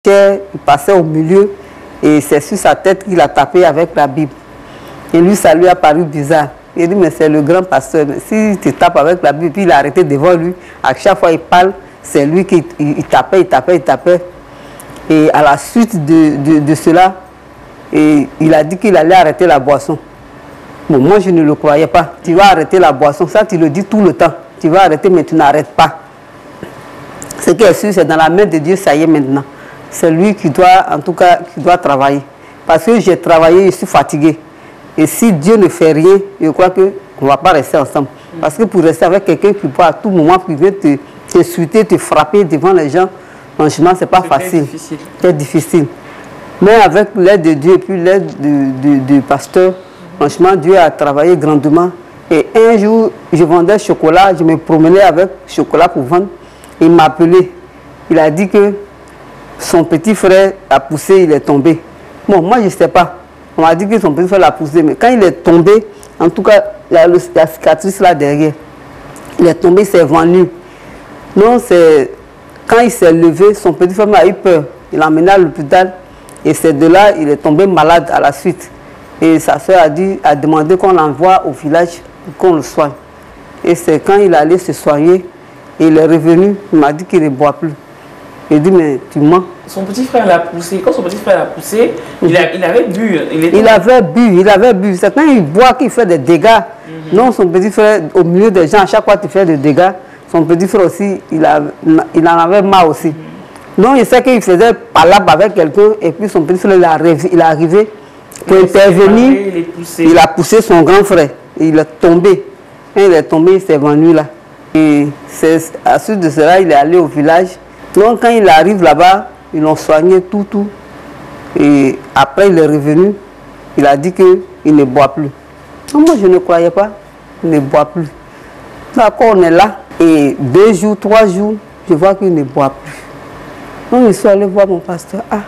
Il passait au milieu et c'est sur sa tête qu'il a tapé avec la Bible. Et lui, ça lui a paru bizarre. Il dit, mais c'est le grand pasteur. Si tu tapes avec la Bible, puis il a arrêté devant lui, à chaque fois qu'il parle, c'est lui qui tapait. Et à la suite de cela, il a dit qu'il allait arrêter la boisson. Bon, moi, je ne le croyais pas. Tu vas arrêter la boisson, ça, tu le dis tout le temps. Tu vas arrêter, mais tu n'arrêtes pas. Ce qui est sûr, c'est dans la main de Dieu, ça y est maintenant. C'est lui qui doit, en tout cas, qui doit travailler. Parce que j'ai travaillé, je suis fatigué. Et si Dieu ne fait rien, je crois qu'on ne va pas rester ensemble. Parce que pour rester avec quelqu'un qui peut à tout moment qui vient te suiter, te frapper devant les gens, franchement, ce n'est pas facile. C'est difficile. Mais avec l'aide de Dieu et puis l'aide du pasteur, franchement, Dieu a travaillé grandement. Et un jour, je vendais chocolat, je me promenais avec chocolat pour vendre. Il m'a appelé. Il a dit que son petit frère a poussé, il est tombé. Bon, moi, je ne sais pas. On m'a dit que son petit frère l'a poussé, mais quand il est tombé, en tout cas, il y a la cicatrice là derrière. Il est tombé, il s'est venu. Non, c'est quand il s'est levé, son petit frère a eu peur. Il l'a emmené à l'hôpital et c'est de là il est tombé malade à la suite. Et sa soeur a demandé qu'on l'envoie au village pour qu'on le soigne. Et c'est quand il allait se soigner, et il est revenu, il m'a dit qu'il ne boit plus. Il dit, mais tu mens. Son petit frère l'a poussé. Quand son petit frère l'a poussé, il avait bu. Il avait bu. C'est quand il boit qu'il fait des dégâts. Non, son petit frère, au milieu des gens, à chaque fois qu'il fait des dégâts, son petit frère aussi, il en avait marre aussi. Donc il sait qu'il faisait palabre avec quelqu'un et puis son petit frère, il est arrivé pour intervenir. Il a poussé son grand frère. Et il est tombé. Quand il est tombé, il s'est venu là. Et à la suite de cela, il est allé au village. Donc quand il arrive là-bas, ils l'ont soigné tout. Et après il est revenu, il a dit qu'il ne boit plus. Donc, moi je ne croyais pas, il ne boit plus. D'accord, on est là. Et 2 jours, 3 jours, je vois qu'il ne boit plus. Donc je suis allé voir mon pasteur. Ah,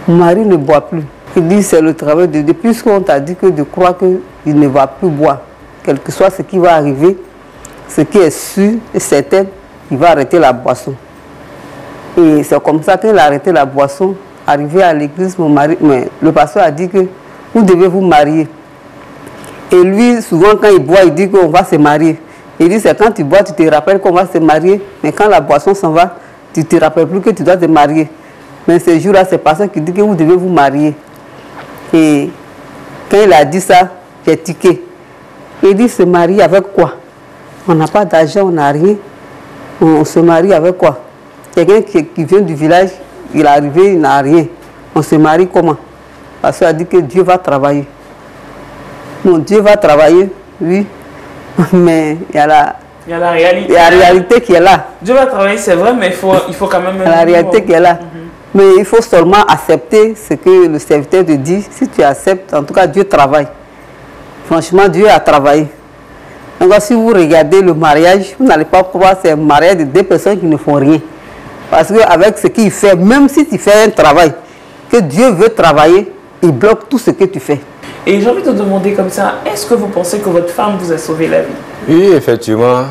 mon mari ne boit plus. Il dit c'est le travail de Dieu. Puisqu'on t'a dit que de croire qu'il ne va plus boire, quel que soit ce qui va arriver, ce qui est sûr et certain, il va arrêter la boisson. Et c'est comme ça qu'il a arrêté la boisson. Arrivé à l'église, mon mari, mais le pasteur a dit que vous devez vous marier. Et lui, souvent quand il boit, il dit qu'on va se marier. Il dit c'est quand tu bois, tu te rappelles qu'on va se marier. Mais quand la boisson s'en va, tu ne te rappelles plus que tu dois te marier. Mais ce jour-là, c'est le pasteur qui dit que vous devez vous marier. Et quand il a dit ça, j'ai tiqué. Il dit se marier avec quoi? On n'a pas d'argent, on n'a rien. On se marie avec quoi? Quelqu'un qui vient du village, il est arrivé, il n'a rien. On se marie comment? Parce qu'il a dit que Dieu va travailler. Bon, Dieu va travailler, oui, mais il y a la réalité. Il y a la réalité qui est là. Dieu va travailler, c'est vrai, mais il faut quand même... Il y a la réalité qui est là. Mais il faut seulement accepter ce que le serviteur te dit. Si tu acceptes, en tout cas, Dieu travaille. Franchement, Dieu a travaillé. Donc, si vous regardez le mariage, vous n'allez pas croire que c'est un mariage de 2 personnes qui ne font rien. Parce qu'avec ce qu'il fait, même si tu fais un travail, que Dieu veut travailler, il bloque tout ce que tu fais. Et j'ai envie de te demander comme ça, est-ce que vous pensez que votre femme vous a sauvé la vie? Oui, effectivement.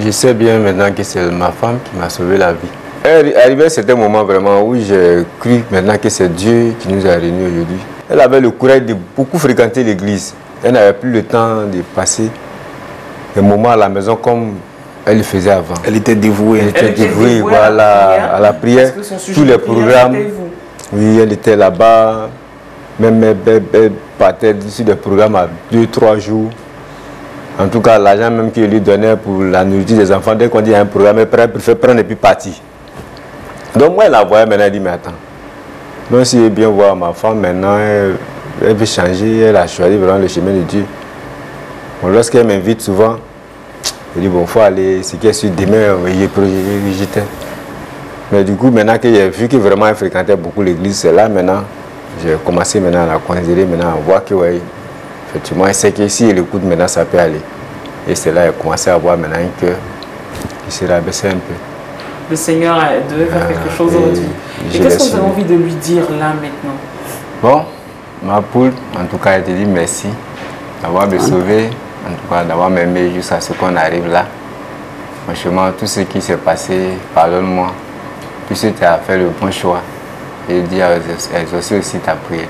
Je sais bien maintenant que c'est ma femme qui m'a sauvé la vie. Arrivé à certains moments vraiment où j'ai cru maintenant que c'est Dieu qui nous a réunis aujourd'hui. Elle avait le courage de beaucoup fréquenter l'église. Elle n'avait plus le temps de passer des moments à la maison comme elle le faisait avant. Elle était dévouée. Elle était dévouée, voilà, à la prière. Tous les programmes. Oui, elle était là-bas. Même elle partait sur des programmes à 2-3 jours. En tout cas, l'argent même qu'il lui donnait pour la nourriture des enfants, dès qu'on dit qu'il y a un programme, elle préfère prendre et puis partir. Donc moi, elle la voyait maintenant, elle dit, mais attends. Donc si je bien voir ma femme maintenant, elle veut changer, elle a choisi vraiment le chemin de Dieu. Bon, lorsqu'elle m'invite souvent, je dis, bon, il faut aller, ce qui est sur demain, j'étais. Mais du coup, maintenant que j'ai vu que vraiment elle fréquentait beaucoup l'église, c'est là maintenant, j'ai commencé maintenant à la considérer, maintenant à voir que, ouais, effectivement, elle sait que si elle écoute maintenant, ça peut aller. Et c'est là qu'elle a commencé à voir maintenant que il s'est rabaissé un peu. Le Seigneur devait faire quelque chose aujourd'hui. Et qu'est-ce que vous avez envie de lui dire là maintenant? Bon, ma poule, en tout cas, elle te dit merci d'avoir me sauvé, en tout cas d'avoir m'aimé jusqu'à ce qu'on arrive là. Franchement, tout ce qui s'est passé, pardonne-moi. Puisque tu as fait le bon choix. et Dieu a exaucé aussi ta prière.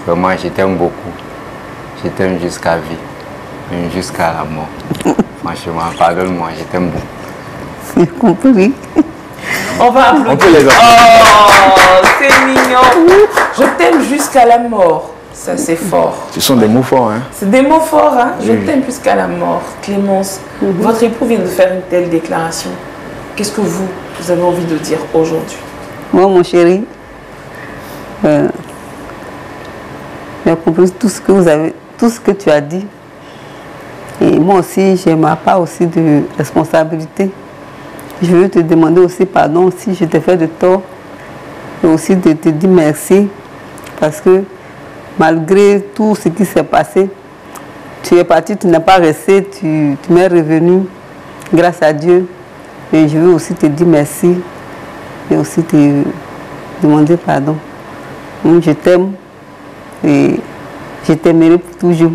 Vraiment, je t'aime beaucoup. Je t'aime jusqu'à vie, même jusqu'à la mort. Franchement, pardonne-moi, je t'aime beaucoup. J'ai compris. On va applaudir. On peut les oh, c'est mignon. Je t'aime jusqu'à la mort. Ça, c'est fort. Ce sont des mots forts, hein? C'est des mots forts, hein? Je t'aime jusqu'à la mort. Clémence, votre époux vient de faire une telle déclaration. Qu'est-ce que vous avez envie de dire aujourd'hui? Moi, mon chéri, j'ai compris tout ce que tu as dit. Et moi aussi, j'ai ma part aussi de responsabilité. Je veux te demander aussi pardon si je t'ai fait de tort. Et aussi de te dire merci. Parce que malgré tout ce qui s'est passé, tu es parti, tu n'es pas resté, tu m'es revenu grâce à Dieu. Et je veux aussi te dire merci et aussi te demander pardon. Je t'aime et je t'aimerai pour toujours.